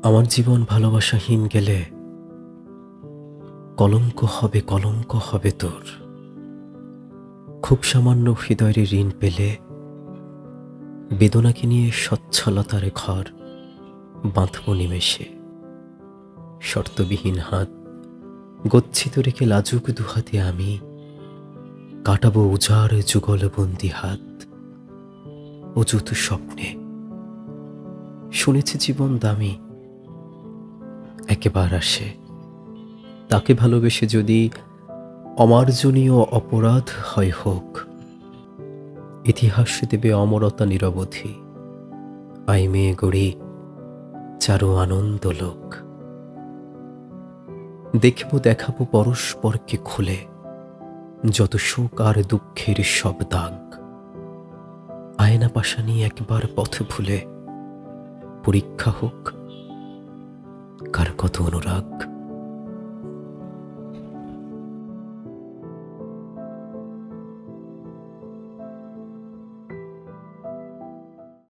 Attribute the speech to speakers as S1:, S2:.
S1: আমার জীবন ভালোবাসাহীন গেলে কলঙ্ক হবে তোর। খুব সামান্য হৃদয়ের ঋণ পেলে বেদনাকে নিয়ে স্বচ্ছলতার ঘর বাঁধব নিমেষে। শর্তবিহীন হাত গচ্ছিত রেখে লাজুক দুহাতে আমি কাটাবো উজাড় যুগলবন্দি হাত অযুত স্বপ্নে। শুনেছি জীবন দামি, একেবার আসে। তাকে ভালোবেসে যদি অমার্জনীয় অপরাধ হয় হোক, ইতিহাস দেবে অমরতা নিরবধি। আই মেয়ে গড়ি চারু আনন্দ লোক। দেখাবো পরস্পরকে খুলে যত সুখ আর দুঃখের সব দাগ। আয়না পাশানি একবার পথ ভুলে পরীক্ষা হোক কার কত অনুরাগ।